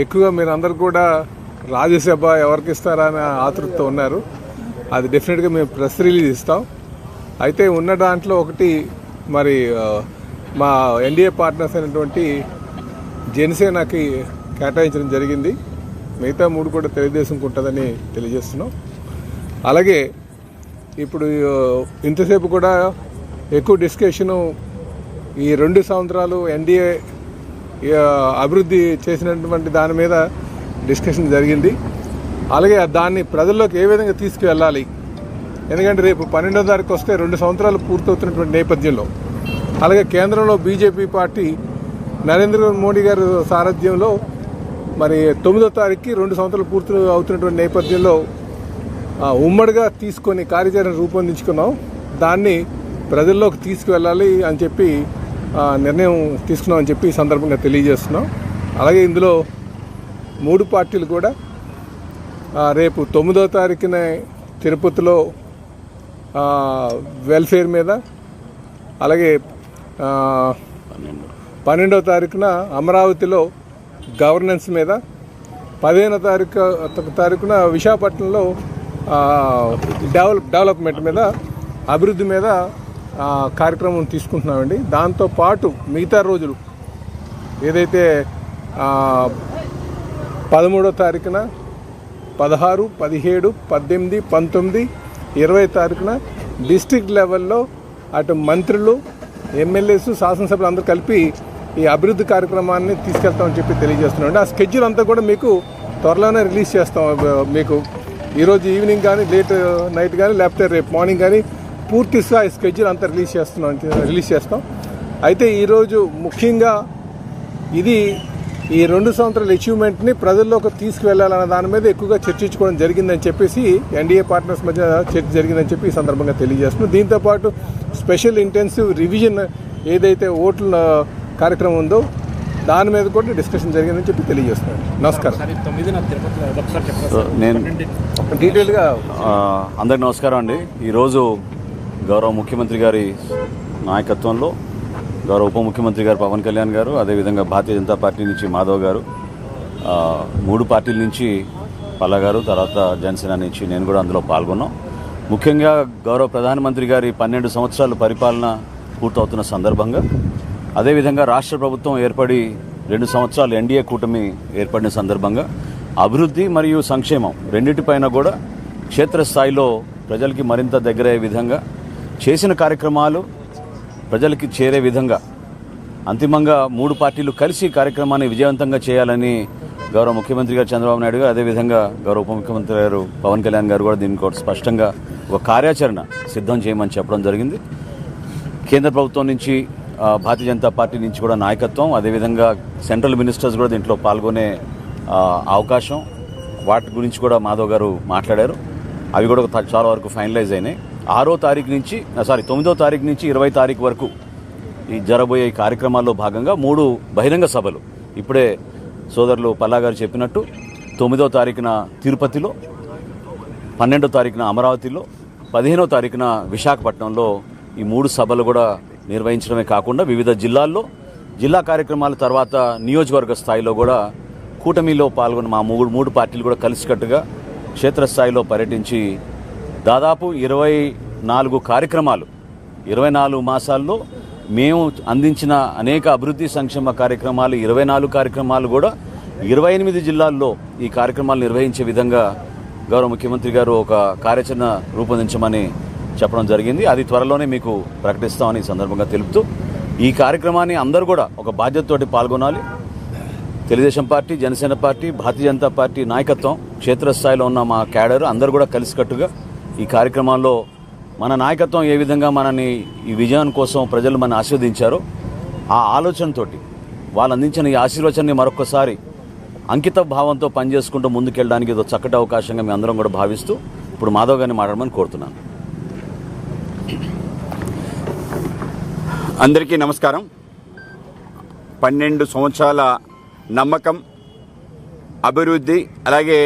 ఎక్కువగా మీరందరూ కూడా రాజ్యసభ ఎవరికి ఇస్తారా అని ఆతృతతో ఉన్నారు. అది డెఫినెట్గా మేము ప్రెస్ రిలీజ్ ఇస్తాం. అయితే ఉన్న దాంట్లో ఒకటి మరి మా ఎన్డీఏ పార్ట్నర్స్ అయినటువంటి జనసేనకి కేటాయించడం జరిగింది. మిగతా 3 కూడా తెలుగుదేశంకి ఉంటుందని తెలియజేస్తున్నాం. అలాగే ఇప్పుడు ఇంతసేపు కూడా ఎక్కువ డిస్కషను ఈ 2 సంవత్సరాలు ఎన్డీఏ అభివృద్ధి చేసినటువంటి దాని మీద డిస్కషన్ జరిగింది. అలాగే దాన్ని ప్రజల్లోకి ఏ విధంగా తీసుకువెళ్ళాలి, ఎందుకంటే రేపు 12వ తారీఖు వస్తే 2 సంవత్సరాలు పూర్తవుతున్నటువంటి నేపథ్యంలో, అలాగే కేంద్రంలో బీజేపీ పార్టీ నరేంద్ర మోడీ గారి సారథ్యంలో మరి 9వ తారీఖుకి 2 సంవత్సరాలు పూర్తి అవుతున్నటువంటి నేపథ్యంలో ఉమ్మడిగా తీసుకొని కార్యాచరణ రూపొందించుకున్నాం. దాన్ని ప్రజల్లోకి తీసుకువెళ్ళాలి అని చెప్పి నిర్ణయం తీసుకున్నామని చెప్పి ఈ సందర్భంగా తెలియజేస్తున్నాం. అలాగే ఇందులో 3 పార్టీలు కూడా రేపు 9వ తారీఖున తిరుపతిలో వెల్ఫేర్ మీద, అలాగే 12వ తారీఖున అమరావతిలో గవర్నెన్స్ మీద, 15వ తారీఖున విశాఖపట్నంలో డెవలప్మెంట్ మీద, అభివృద్ధి మీద కార్యక్రమం తీసుకుంటున్నామండి. దాంతోపాటు మిగతా రోజులు ఏదైతే 13వ తారీఖున 16, 17, 18, 19, 20 తారీఖున డిస్ట్రిక్ట్ లెవెల్లో అటు మంత్రులు, ఎమ్మెల్యేస్, శాసనసభ్యులు అందరూ కలిపి ఈ అభివృద్ధి కార్యక్రమాన్ని తీసుకెళ్తామని చెప్పి తెలియజేస్తున్నామండి. ఆ స్కెడ్యూల్ అంతా కూడా మీకు త్వరలోనే రిలీజ్ చేస్తాం. మీకు ఈరోజు ఈవినింగ్ కానీ, లేట్ నైట్ కానీ, లేకపోతే రేపు మార్నింగ్ కానీ పూర్తిగా ఈ స్కెడ్యూల్ అంతా రిలీజ్ చేస్తాం. అయితే ఈరోజు ముఖ్యంగా ఇది ఈ 2 సంవత్సరాల అచీవ్మెంట్ని ప్రజల్లోకి తీసుకువెళ్లాలన్న దాని మీద ఎక్కువగా చర్చించుకోవడం జరిగిందని చెప్పేసి ఎన్డీఏ పార్ట్నర్స్ మధ్య చర్చ జరిగిందని చెప్పి ఈ సందర్భంగా తెలియజేస్తున్నాం. దీంతోపాటు స్పెషల్ ఇంటెన్సివ్ రివిజన్ ఏదైతే ఓట్ల కార్యక్రమం ఉందో దాని మీద కూడా డిస్కషన్ జరిగిందని చెప్పి తెలియజేస్తున్నాను. నమస్కారం. నేను డీటెయిల్గా అందరికి నమస్కారం అండి. ఈరోజు గౌరవ ముఖ్యమంత్రి గారి నాయకత్వంలో గౌరవ ఉప ముఖ్యమంత్రి గారు పవన్ కళ్యాణ్ గారు, అదేవిధంగా భారతీయ జనతా పార్టీ నుంచి మాధవ్ గారు, 3 పార్టీల నుంచి పల్లా గారు, తర్వాత జనసేన నుంచి నేను కూడా అందులో పాల్గొన్నాం. ముఖ్యంగా గౌరవ ప్రధానమంత్రి గారి 12 సంవత్సరాల పరిపాలన పూర్తవుతున్న సందర్భంగా, అదేవిధంగా రాష్ట్ర ప్రభుత్వం ఏర్పడి 2 సంవత్సరాలు ఎన్డీఏ కూటమి ఏర్పడిన సందర్భంగా అభివృద్ధి మరియు సంక్షేమం రెండింటిపైన కూడా క్షేత్రస్థాయిలో ప్రజలకి మరింత దగ్గరయ్యే విధంగా చేసిన కార్యక్రమాలు ప్రజలకి చేరే విధంగా అంతిమంగా 3 పార్టీలు కలిసి కార్యక్రమాన్ని విజయవంతంగా చేయాలని గౌరవ ముఖ్యమంత్రి గారు చంద్రబాబు నాయుడు గారు, అదేవిధంగా గౌరవ ఉప ముఖ్యమంత్రి గారు పవన్ కళ్యాణ్ గారు కూడా దీనికి స్పష్టంగా ఒక కార్యాచరణ సిద్ధం చేయమని చెప్పడం జరిగింది. కేంద్ర ప్రభుత్వం నుంచి, భారతీయ జనతా పార్టీ నుంచి కూడా నాయకత్వం, అదేవిధంగా సెంట్రల్ మినిస్టర్స్ కూడా దీంట్లో పాల్గొనే అవకాశం, వాటి గురించి కూడా మాధవ్ గారు మాట్లాడారు. అవి కూడా చాలా వరకు ఫైనలైజ్ అయినాయి. 9వ తారీఖు నుంచి 20వ తారీఖు వరకు ఈ జరబోయే ఈ కార్యక్రమాల్లో భాగంగా 3 బహిరంగ సభలు ఇప్పుడే సోదరులు పల్లా గారు చెప్పినట్టు 9వ తారీఖున తిరుపతిలో, 12వ తారీఖున అమరావతిలో, 15వ తారీఖున విశాఖపట్నంలో ఈ 3 సభలు కూడా నిర్వహించడమే కాకుండా వివిధ జిల్లాల్లో జిల్లా కార్యక్రమాల తర్వాత నియోజకవర్గ స్థాయిలో కూడా కూటమిలో పాల్గొన్న మా 3 పార్టీలు కూడా కలిసికట్టుగా క్షేత్రస్థాయిలో పర్యటించి దాదాపు 24 కార్యక్రమాలు, 24 మాసాల్లో మేము అందించిన అనేక అభివృద్ధి సంక్షేమ కార్యక్రమాలు 24 కార్యక్రమాలు కూడా 28 జిల్లాల్లో ఈ కార్యక్రమాలు నిర్వహించే విధంగా గౌరవ ముఖ్యమంత్రి గారు ఒక కార్యాచరణ రూపొందించమని చెప్పడం జరిగింది. అది త్వరలోనే మీకు ప్రకటిస్తామని సందర్భంగా తెలుపుతూ ఈ కార్యక్రమాన్ని అందరూ కూడా ఒక బాధ్యతతోటి పాల్గొనాలి. Telugu Desam party, Janasena party, Bharatiya Janata party నాయకత్వం, క్షేత్రస్థాయిలో ఉన్న మా క్యాడర్ అందరూ కూడా కలిసికట్టుగా ఈ కార్యక్రమాల్లో మన నాయకత్వం ఏ విధంగా మనని ఈ విజయం కోసం ప్రజలు మన ఆశీర్వదించారో ఆ ఆలోచనతోటి వాళ్ళు అందించిన ఈ ఆశీర్వచనాన్ని మరొకసారి అంకిత భావంతో పనిచేసుకుంటూ ముందుకెళ్ళడానికి ఏదో చక్కటి అవకాశంగా మేము అందరం కూడా భావిస్తూ ఇప్పుడు మాధవ్ గారిని మాట్లాడమని కోరుతున్నాను. అందరికీ నమస్కారం. 12 సంవత్సరాల నమ్మకం, అభివృద్ధి, అలాగే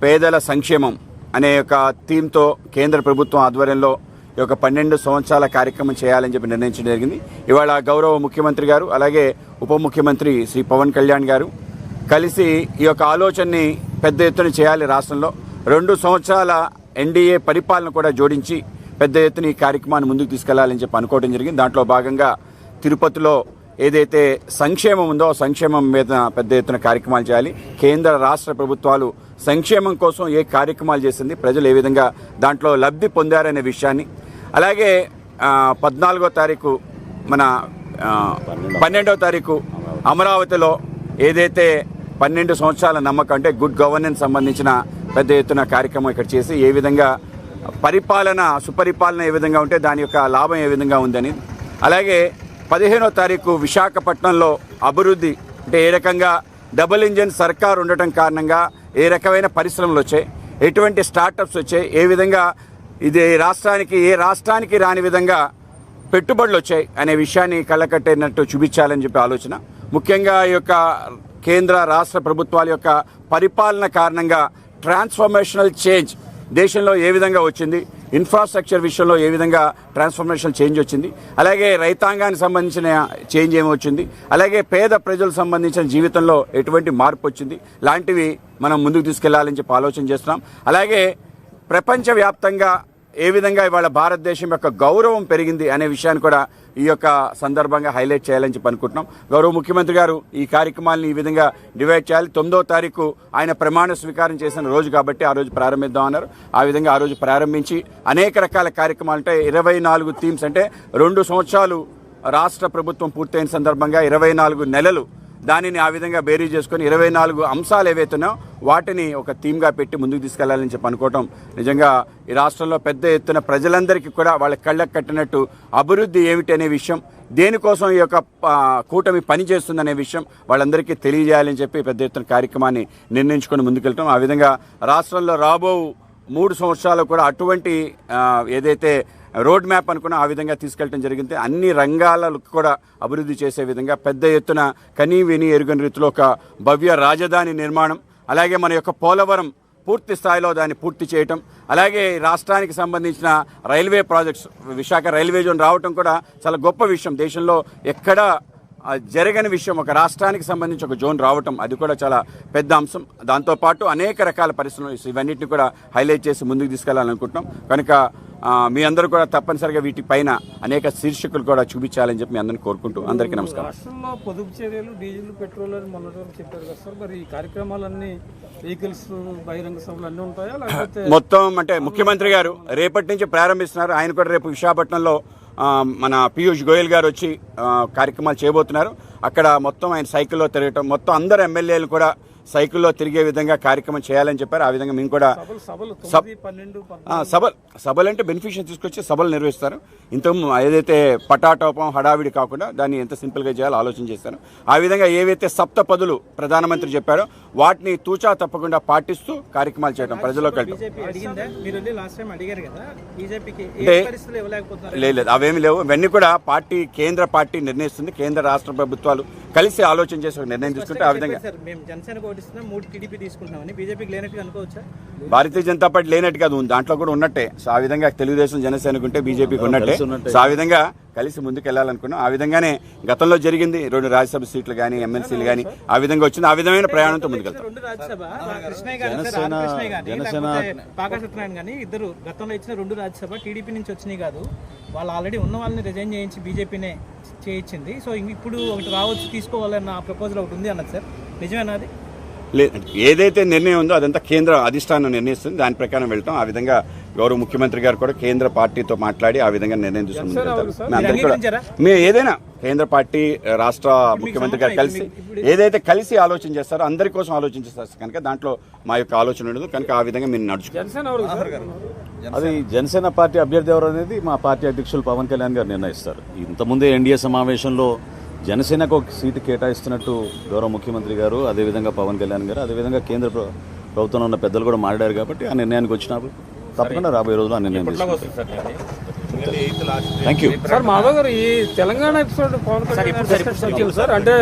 పేదల సంక్షేమం అనే ఒక థీమ్తో కేంద్ర ప్రభుత్వం ఆధ్వర్యంలో ఈ యొక్క 12 సంవత్సరాల కార్యక్రమం చేయాలని చెప్పి నిర్ణయించడం జరిగింది. ఇవాళ గౌరవ ముఖ్యమంత్రి గారు, అలాగే ఉప ముఖ్యమంత్రి శ్రీ పవన్ కళ్యాణ్ గారు, కలిసి ఈ యొక్క ఆలోచనని పెద్ద ఎత్తున చేయాలి. రాష్ట్రంలో 2 సంవత్సరాల ఎన్డీఏ పరిపాలన కూడా జోడించి పెద్ద ఎత్తున ఈ కార్యక్రమాన్ని ముందుకు తీసుకెళ్లాలని చెప్పి అనుకోవడం జరిగింది. దాంట్లో భాగంగా తిరుపతిలో ఏదైతే సంక్షేమం ఉందో సంక్షేమం మీద పెద్ద ఎత్తున కార్యక్రమాలు చేయాలి. కేంద్ర రాష్ట్ర ప్రభుత్వాలు సంక్షేమం కోసం ఏ కార్యక్రమాలు చేసింది, ప్రజలు ఏ విధంగా దాంట్లో లబ్ధి పొందారనే విషయాన్ని, అలాగే 14వ తారీఖు మన 12వ తారీఖు అమరావతిలో ఏదైతే 12 సంవత్సరాల నమ్మకం అంటే గుడ్ గవర్నెన్స్ సంబంధించిన పెద్ద ఎత్తున కార్యక్రమం ఇక్కడ చేసి ఏ విధంగా పరిపాలన సుపరిపాలన ఏ విధంగా ఉంటే దాని యొక్క లాభం ఏ విధంగా ఉందని, అలాగే 15వ తారీఖు విశాఖపట్నంలో అభివృద్ధి అంటే ఏ రకంగా డబుల్ ఇంజిన్ సర్కార్ ఉండటం కారణంగా ఏ రకమైన పరిశ్రమలు వచ్చాయి, ఎటువంటి స్టార్టప్స్ వచ్చాయి, ఏ విధంగా ఇది ఏ రాష్ట్రానికి రాని విధంగా పెట్టుబడులు వచ్చాయి అనే విషయాన్ని కళ్ళకట్టేనట్టు చూపించాలని చెప్పి ఆలోచన. ముఖ్యంగా ఈ యొక్క కేంద్ర రాష్ట్ర ప్రభుత్వాల యొక్క పరిపాలన కారణంగా ట్రాన్స్ఫర్మేషనల్ చేంజ్ దేశంలో ఏ విధంగా వచ్చింది, ఇన్ఫ్రాస్ట్రక్చర్ విషయంలో ఏ విధంగా ట్రాన్స్ఫర్మేషనల్ చేంజ్ వచ్చింది, అలాగే రైతాంగానికి సంబంధించిన చేంజ్ ఏమి వచ్చింది, అలాగే పేద ప్రజలకు సంబంధించిన జీవితంలో ఎటువంటి మార్పు వచ్చింది లాంటివి మనం ముందుకు తీసుకెళ్లాలని చెప్పి ఆలోచన చేస్తున్నాం. అలాగే ప్రపంచవ్యాప్తంగా ఏ విధంగా ఇవాళ భారతదేశం యొక్క గౌరవం పెరిగింది అనే విషయాన్ని కూడా ఈ యొక్క సందర్భంగా హైలైట్ చేయాలని చెప్పి అనుకుంటున్నాం. గౌరవ ముఖ్యమంత్రి గారు ఈ కార్యక్రమాలను ఈ విధంగా డివైడ్ చేయాలి. 9వ తారీఖు ఆయన ప్రమాణ స్వీకారం చేసిన రోజు కాబట్టి ఆ రోజు ప్రారంభిద్దామన్నారు. ఆ విధంగా ఆ రోజు ప్రారంభించి అనేక రకాల కార్యక్రమాలు అంటే 24 థీమ్స్ అంటే 2 సంవత్సరాలు రాష్ట్ర ప్రభుత్వం పూర్తయిన సందర్భంగా 24 నెలలు దానిని ఆ విధంగా బేరీ చేసుకుని 24 అంశాలు ఏవైతున్నాయో వాటిని ఒక థీమ్గా పెట్టి ముందుకు తీసుకెళ్లాలని చెప్పి అనుకోవటం నిజంగా ఈ రాష్ట్రంలో పెద్ద ఎత్తున ప్రజలందరికీ కూడా వాళ్ళ కళ్ళకు కట్టినట్టు అభివృద్ధి ఏమిటి అనే విషయం, దేనికోసం ఈ యొక్క కూటమి పనిచేస్తుందనే విషయం వాళ్ళందరికీ తెలియజేయాలని చెప్పి పెద్ద ఎత్తున కార్యక్రమాన్ని నిర్ణయించుకొని ముందుకెళ్తాం. ఆ విధంగా రాష్ట్రంలో రాబో 3 సంవత్సరాలు కూడా అటువంటి ఏదైతే రోడ్ మ్యాప్ అనుకున్నా ఆ విధంగా తీసుకెళ్ళడం జరిగింది. అన్ని రంగాలకు కూడా అభివృద్ధి చేసే విధంగా పెద్ద ఎత్తున కనీ విని ఎరుగని రీతిలో ఒక భవ్య రాజధాని నిర్మాణం, అలాగే మన యొక్క పోలవరం పూర్తి స్థాయిలో దాన్ని పూర్తి చేయటం, అలాగే రాష్ట్రానికి సంబంధించిన railway projects Visakha railway zone రావటం కూడా చాలా గొప్ప విషయం. దేశంలో ఎక్కడా జరగని విషయం ఒక రాష్ట్రానికి సంబంధించి ఒక జోన్ రావటం అది కూడా చాలా పెద్ద అంశం. దాంతోపాటు అనేక రకాల పరిశ్రమలు ఇవన్నిటిని కూడా హైలైట్ చేసి ముందుకు తీసుకెళ్లాలనుకుంటున్నాం. కనుక మీ అందరూ కూడా తప్పనిసరిగా వీటిపైన అనేక శీర్షికలు కూడా చూపించాలని చెప్పి మీ అందరిని కోరుకుంటూ అందరికీ నమస్కారం. రాష్ట్రంలో పొదుపు చర్యలు డీజిల్ పెట్రోల్ అని మొన్నటి వరకు చెప్పారు కదా సార్, మరి ఈ కార్యక్రమాలన్నీ వెహికల్స్ బహిరంగ సభలు అన్నీ ఉంటాయా లేకపోతే మొత్తం అంటే ముఖ్యమంత్రి గారు రేపటి నుంచి ప్రారంభిస్తున్నారు. ఆయన కూడా రేపు విశాఖపట్నంలో మన పీయూష్ గోయల్ గారు వచ్చి కార్యక్రమాలు చేయబోతున్నారు. అక్కడ మొత్తం ఆయన సైకిల్లో తిరగటం, మొత్తం అందరు ఎమ్మెల్యేలు కూడా సైకిల్లో తిరిగే విధంగా కార్యక్రమం చేయాలని చెప్పారు. ఆ విధంగా మేము కూడా సభలు అంటే బెనిఫిషియల్ తీసుకొచ్చి సభలు నిర్వహిస్తారు. ఇంత ఏదైతే పటాటోపం హడావిడి కాకుండా దాన్ని ఎంత సింపుల్గా చేయాలో ఆలోచన చేశారు. ఆ విధంగా ఏవైతే సప్తపదులు ప్రధానమంత్రి చెప్పారో వాటిని తూచా తప్పకుండా పాటిస్తూ కార్యక్రమాలు చేయడం ప్రజల్లోకి వెళ్ళడం. లేదు అవేమి లేవు. ఇవన్నీ కూడా కేంద్ర పార్టీ నిర్ణయిస్తుంది. కేంద్ర రాష్ట్ర ప్రభుత్వాలు కలిసి ఆలోచన చేసి ఒక నిర్ణయం తీసుకుంటే ఆ విధంగా భారతీయ జనతా పార్టీ లేనట్టుగా ఉంది, దాంట్లో కూడా ఉన్నట్టే. సో ఆ విధంగా తెలుగుదేశం జనసేనకు ఉంటే బీజేపీకి ఉన్నట్టే. సో ఆ విధంగా కలిసి ముందుకు వెళ్ళాలనుకున్నాం. ఆ విధంగానే గతంలో జరిగింది. 2 రాజ్యసభ సీట్లు కానీ ఎమ్మెల్సీలు కానీ ఆ విధంగా వచ్చింది. ఆ విధమైన ప్రయాణంతో ముందుకెళ్తాం. ఇద్దరు గతంలో ఇచ్చిన 2 రాజ్యసభ టీడీపీ నుంచి వచ్చినాయి కాదు, వాళ్ళు ఆల్రెడీ ఉన్న వాళ్ళని రిజైన్ చేయించి బీజేపీనే చేయించింది. సో ఇప్పుడు ఒకటి రావచ్చు తీసుకోవాలన్న ప్రపోజల్ ఒకటి ఉంది అన్నది సార్, నిజమేనా అది? ఏదైతే నిర్ణయం ఉందో అదంతా కేంద్ర అధిష్టానం నిర్ణయిస్తుంది. దాని ప్రకారం వెళ్తాం. ఆ విధంగా గౌరవ ముఖ్యమంత్రి గారు కూడా కేంద్ర పార్టీతో మాట్లాడి ఆ విధంగా నిర్ణయం తీసుకుని మేము ఏదైనా కేంద్ర పార్టీ రాష్ట్ర ముఖ్యమంత్రి గారు ఏదైతే కలిసి ఆలోచన చేస్తారో అందరి కోసం ఆలోచన చేస్తారు కనుక దాంట్లో మా యొక్క ఆలోచన ఉండదు. కనుక ఆ విధంగా మీరు నడుచుకుంటారు. అది జనసేన పార్టీ అభ్యర్థి ఎవరు అనేది మా పార్టీ అధ్యక్షులు పవన్ కళ్యాణ్ గారు నిర్ణయిస్తారు. ఇంతకుముందే ఎన్డీఏ సమావేశంలో జనసేనకు ఒక సీటు కేటాయిస్తున్నట్టు గౌరవ ముఖ్యమంత్రి గారు, అదేవిధంగా పవన్ కళ్యాణ్ గారు, అదేవిధంగా కేంద్ర ప్రభుత్వంలో ఉన్న పెద్దలు కూడా మాట్లాడారు కాబట్టి ఆ నిర్ణయానికి వచ్చినప్పుడు తప్పకుండా రాబోయే రోజుల్లో ఆ నిర్ణయం తీసుకుంటారు. Thank you sir. మాధవ్ గారు ఈ తెలంగాణ ఎపిసోడ్ పవన్ కళ్యాణ్ సార్ అంటే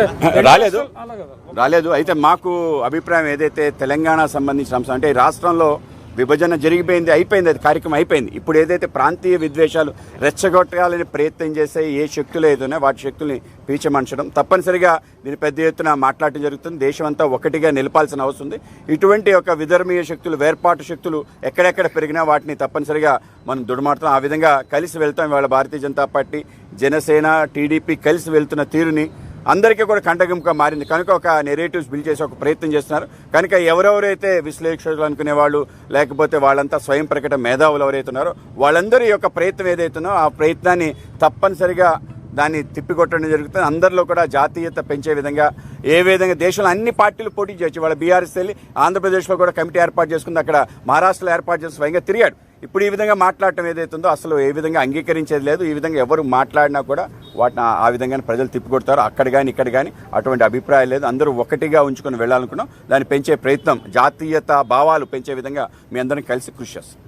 రాలేదు. అయితే మాకు అభిప్రాయం ఏదైతే తెలంగాణ సంబంధించిన అంశం అంటే రాష్ట్రంలో విభజన జరిగిపోయింది, అయిపోయింది, అది కార్యక్రమం అయిపోయింది. ఇప్పుడు ఏదైతే ప్రాంతీయ విద్వేషాలు రెచ్చగొట్టాలని ప్రయత్నం చేసే ఏ శక్తులు ఏదైనా వాటి శక్తుల్ని పీచమంచడం, తప్పనిసరిగా దీని పెద్ద ఎత్తున మాట్లాడటం జరుగుతుంది. దేశం అంతా ఒకటిగా నిలపాల్సిన అవసరం ఉంది. ఇటువంటి ఒక విధర్మీయ శక్తులు, వేర్పాటు శక్తులు ఎక్కడెక్కడ పెరిగినా వాటిని తప్పనిసరిగా మనం దుడమాడుతాం. ఆ విధంగా కలిసి వెళ్తాం. ఇవాళ భారతీయ జనతా పార్టీ, జనసేన, టీడీపీ కలిసి వెళ్తున్న తీరుని అందరికీ కూడా కంటగింపుగా మారింది. కనుక ఒక నెరేటివ్స్ బిల్డ్ చేసి ఒక ప్రయత్నం చేస్తున్నారు. కనుక ఎవరెవరైతే విశ్లేషకులు అనుకునేవాళ్ళు, లేకపోతే వాళ్ళంతా స్వయం ప్రకటన మేధావులు ఎవరైతే ఉన్నారో వాళ్ళందరి యొక్క ప్రయత్నం ఏదైతుందో ఆ ప్రయత్నాన్ని తప్పనిసరిగా దాన్ని తిప్పికొట్టడం జరుగుతుంది. అందరిలో కూడా జాతీయత పెంచే విధంగా ఏ విధంగా దేశంలో అన్ని పార్టీలు పోటీ చేయొచ్చు. వాళ్ళ బీఆర్ఎస్ వెళ్ళి ఆంధ్రప్రదేశ్లో కూడా కమిటీ ఏర్పాటు చేసుకుంది, అక్కడ మహారాష్ట్రలో ఏర్పాటు చేసి స్వయంగా తిరిగాడు. ఇప్పుడు ఈ విధంగా మాట్లాడటం ఏదైతుందో అసలు ఏ విధంగా అంగీకరించేది లేదు. ఈ విధంగా ఎవరు మాట్లాడినా కూడా వాటిని ఆ విధంగా ప్రజలు తిప్పికొడతారు. అక్కడ కానీ ఇక్కడ కానీ అటువంటి అభిప్రాయం లేదు. అందరూ ఒకటిగా ఉంచుకొని వెళ్ళాలనుకున్నాం. దాన్ని పెంచే ప్రయత్నం, జాతీయత భావాలు పెంచే విధంగా మీ అందరం కలిసి కృషి చేస్తాం.